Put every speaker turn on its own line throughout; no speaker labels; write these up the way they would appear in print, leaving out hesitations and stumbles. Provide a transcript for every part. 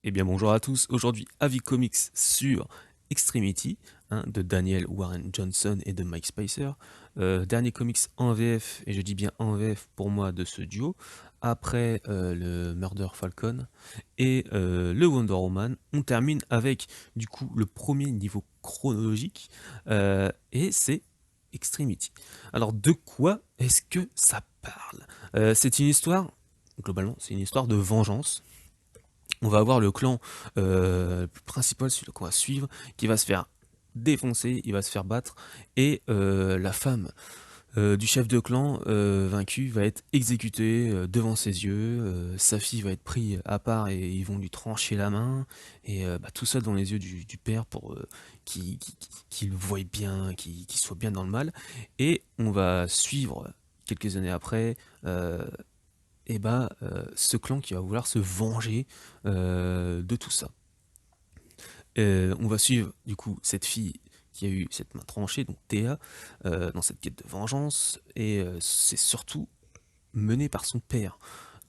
Eh bien bonjour à tous, aujourd'hui avis comics sur Extremity de Daniel Warren Johnson et de Mike Spicer. Dernier comics en VF, et je dis bien en VF pour moi de ce duo, après le Murder Falcon et le Wonder Woman. On termine avec du coup le premier niveau chronologique et c'est Extremity. Alors de quoi est-ce que ça parle? C'est une histoire, globalement c'est une histoire de vengeance. On va avoir le clan principal, celui qu'on va suivre, qui va se faire défoncer, il va se faire battre, et la femme du chef de clan vaincu va être exécutée devant ses yeux, sa fille va être prise à part et ils vont lui trancher la main, et tout ça dans les yeux du père pour qu'il voie bien, qu'il soit bien dans le mal, et on va suivre quelques années après ce clan qui va vouloir se venger de tout ça. On va suivre du coup cette fille qui a eu cette main tranchée, donc Théa, dans cette quête de vengeance, et c'est surtout mené par son père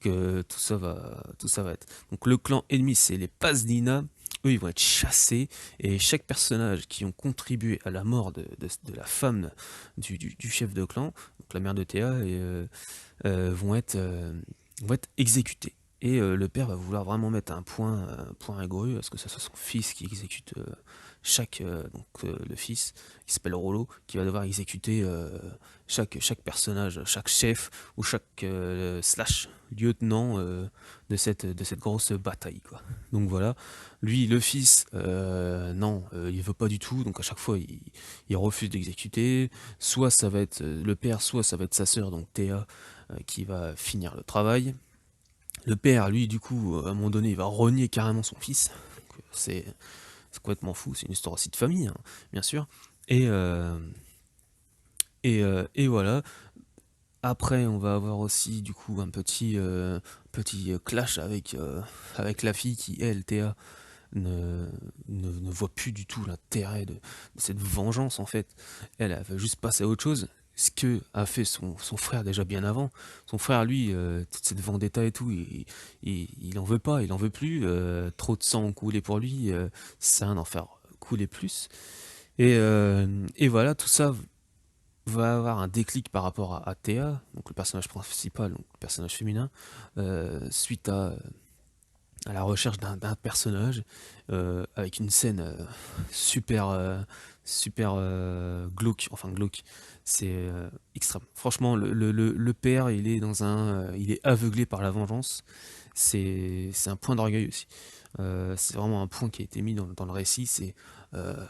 que tout ça va être. Donc le clan ennemi, c'est les Pazdina. Eux, ils vont être chassés, et chaque personnage qui ont contribué à la mort de la femme du chef de clan, donc la mère de Théa, euh, vont être euh, vont être exécutés. Et le père va vouloir vraiment mettre un point rigoreux à ce que ce soit son fils qui exécute le fils qui s'appelle Rollo, qui va devoir exécuter chaque personnage, chaque chef ou chaque slash lieutenant de cette grosse bataille, quoi. Donc voilà, lui le fils, non, il veut pas du tout, donc à chaque fois il refuse d'exécuter. Soit ça va être le père, soit ça va être sa sœur, donc Théa, qui va finir le travail. Le père, lui, du coup, à un moment donné, il va renier carrément son fils. C'est complètement fou, c'est une histoire aussi de famille, hein, bien sûr. Et, euh, et voilà. Après, on va avoir aussi, du coup, un petit clash avec la fille qui, elle, Théa, ne voit plus du tout l'intérêt de cette vengeance, en fait. Elle veut juste passer à autre chose. Ce que a fait son frère déjà bien avant. Son frère, lui, toute cette vendetta et tout, il en veut pas, il en veut plus. Trop de sang coulé pour lui, ça sert à rien d'en faire couler plus. Et voilà, tout ça va avoir un déclic par rapport à Théa, donc le personnage principal, donc le personnage féminin, suite à la recherche d'un personnage, avec une scène super glauque, enfin glauque, c'est extrême. Franchement, le père, il est aveuglé par la vengeance, c'est un point d'orgueil aussi. C'est vraiment un point qui a été mis dans le récit, c'est euh,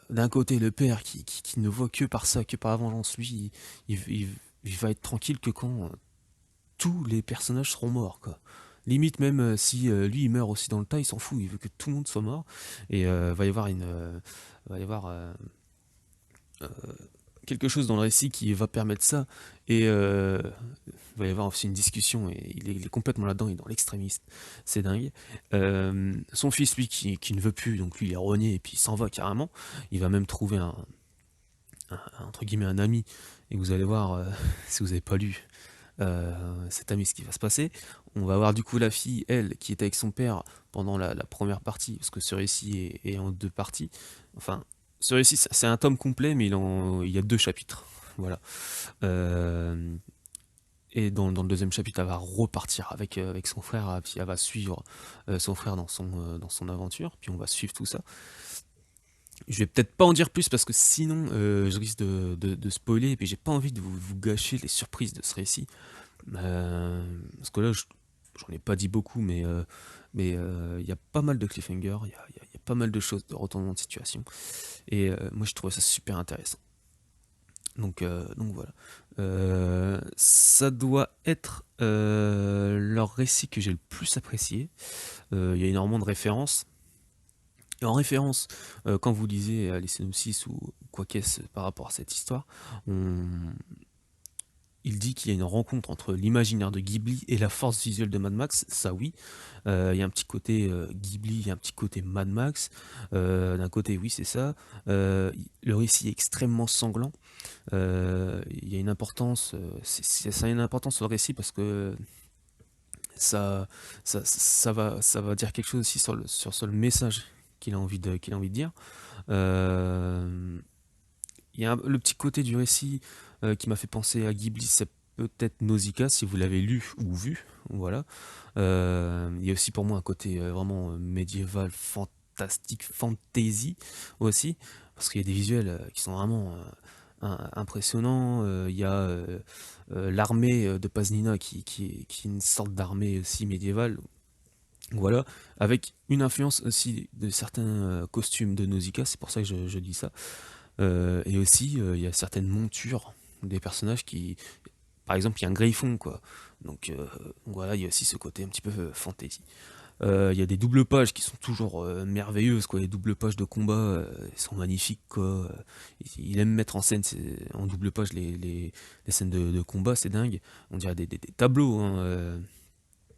d'un côté le père qui ne voit que par ça, que par la vengeance, lui, il va être tranquille que quand tous les personnages seront morts, quoi. Limite même si lui il meurt aussi dans le tas, il s'en fout, il veut que tout le monde soit mort. Et va y avoir euh, quelque chose dans le récit qui va permettre ça. Et il va y avoir aussi une discussion, et il est complètement là-dedans, il est dans l'extrémiste, c'est dingue. Son fils, lui, qui ne veut plus, donc lui il est rogné et puis il s'en va carrément. Il va même trouver entre guillemets un ami, et vous allez voir, si vous n'avez pas lu cet ami, ce qui va se passer. On va avoir du coup la fille, elle, qui est avec son père pendant la première partie, parce que ce récit est en deux parties. Enfin, ce récit, c'est un tome complet, mais il y a deux chapitres. Voilà. Euh, et dans le deuxième chapitre, elle va repartir avec son frère, puis elle va suivre son frère dans son aventure, puis on va suivre tout ça. Je vais peut-être pas en dire plus parce que sinon je risque de spoiler, et puis j'ai pas envie de vous gâcher les surprises de ce récit. Parce que là, j'en ai pas dit beaucoup, mais il y a pas mal de cliffhangers, il y a pas mal de choses, de retournements de situation. Et moi, je trouvais ça super intéressant. Donc voilà. Ça doit être leur récit que j'ai le plus apprécié. Il y a énormément de références. Et en référence, quand vous lisez les synopsis ou quoi qu'est-ce par rapport à cette histoire, on, il dit qu'il y a une rencontre entre l'imaginaire de Ghibli et la force visuelle de Mad Max. Ça oui, il y a un petit côté Ghibli, il y a un petit côté Mad Max. D'un côté, oui, c'est ça. Le récit est extrêmement sanglant. Il y a une importance, ça a une importance sur le récit parce que Ça, ça va dire quelque chose aussi sur le message qu'il a envie de dire. Euh, Il y a le petit côté du récit qui m'a fait penser à Ghibli, c'est peut-être Nausicaa, si vous l'avez lu ou vu. Voilà. Il y a aussi pour moi un côté vraiment médiéval, fantastique, fantasy aussi, parce qu'il y a des visuels qui sont vraiment impressionnants. Il y a l'armée de Paznina qui est une sorte d'armée aussi médiévale. Voilà, avec une influence aussi de certains costumes de Nausicaa, c'est pour ça que je dis ça. Et aussi, il y a certaines montures des personnages qui, par exemple, il y a un Griffon, quoi. Donc voilà, il y a aussi ce côté un petit peu fantasy. Il y a des doubles pages qui sont toujours merveilleuses, quoi. Les doubles pages de combat sont magnifiques, quoi. Il aime mettre en scène en double page les scènes de combat, c'est dingue. On dirait des tableaux, hein,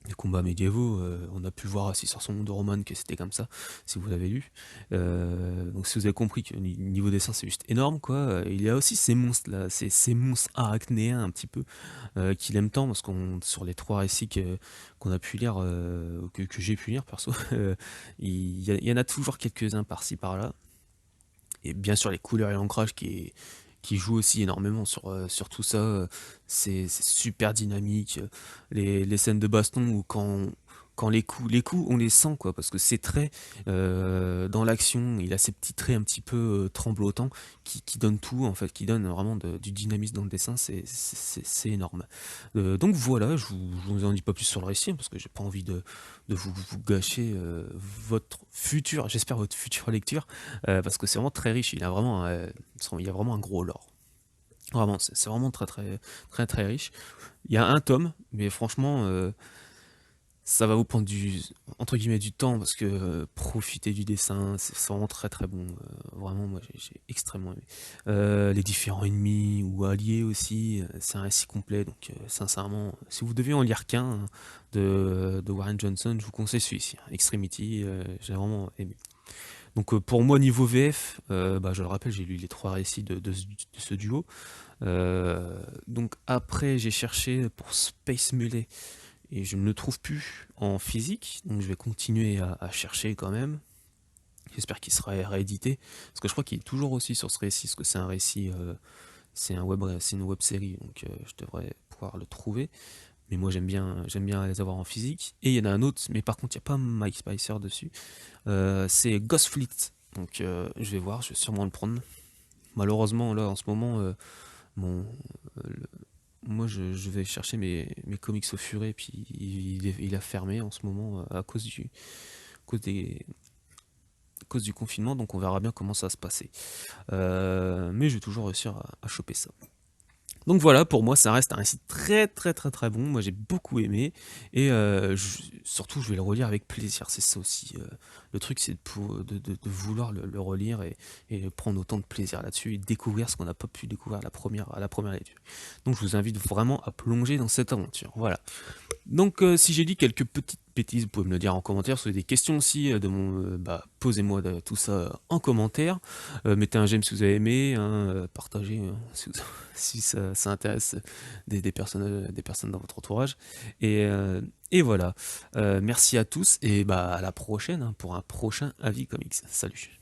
des combats médiévaux. On a pu voir aussi sur son monde de Roman que c'était comme ça, si vous l'avez lu. Donc si vous avez compris que niveau dessin c'est juste énorme, quoi. Il y a aussi ces monstres là, ces monstres arachnéens un petit peu qu'il aime tant, parce qu'on sur les trois récits qu'on a pu lire, que j'ai pu lire perso, il y en a toujours quelques-uns par-ci par-là. Et bien sûr les couleurs et l'ancrage qui joue aussi énormément sur tout ça. C'est super dynamique. Les scènes de baston où quand les coups, on les sent, quoi, parce que c'est très dans l'action, il a ces petits traits un petit peu tremblotants qui donnent tout, en fait, qui donnent vraiment du dynamisme dans le dessin, c'est énorme. Donc voilà, je vous en dis pas plus sur le récit, parce que j'ai pas envie de vous gâcher votre futur, j'espère votre future lecture, parce que c'est vraiment très riche, il y a vraiment un gros lore. Vraiment, c'est vraiment très très très très riche. Il y a un tome, mais franchement, ça va vous prendre entre guillemets du temps, parce que profiter du dessin, c'est vraiment très très bon. Vraiment, moi j'ai extrêmement aimé. Les différents ennemis ou alliés aussi, c'est un récit complet. Donc sincèrement, si vous devez en lire qu'un hein, de Warren Johnson, je vous conseille celui-ci, hein, Extremity. J'ai vraiment aimé. Donc pour moi niveau VF, bah, je le rappelle, j'ai lu les trois récits de ce duo. Donc après j'ai cherché pour Space Mullet et je ne le trouve plus en physique, donc je vais continuer à chercher quand même. J'espère qu'il sera réédité, parce que je crois qu'il est toujours aussi sur ce récit, parce que c'est un récit, c'est une web série, donc je devrais pouvoir le trouver. Mais moi j'aime bien les avoir en physique. Et il y en a un autre, mais par contre il n'y a pas Mike Spicer dessus. C'est Ghost Fleet. Donc je vais voir, je vais sûrement le prendre. Malheureusement là en ce moment, mon, moi je vais chercher mes comics au furet, puis il a fermé en ce moment à cause cause des, à cause du confinement, donc on verra bien comment ça va se passer. Mais je vais toujours réussir à choper ça. Donc voilà, pour moi, ça reste un récit très très très très bon. Moi, j'ai beaucoup aimé et surtout, je vais le relire avec plaisir. C'est ça aussi. Le truc, c'est de vouloir le relire et prendre autant de plaisir là-dessus et découvrir ce qu'on n'a pas pu découvrir à la première lecture. Donc, je vous invite vraiment à plonger dans cette aventure. Voilà. Donc, si j'ai dit quelques petites bêtises, vous pouvez me le dire en commentaire. Si vous avez des questions aussi, bah, posez-moi tout ça en commentaire. Mettez un j'aime si vous avez aimé, hein, partagez si, si ça intéresse des personnes dans votre entourage. Et voilà. Merci à tous et bah, à la prochaine hein, pour un prochain avis comics. Salut.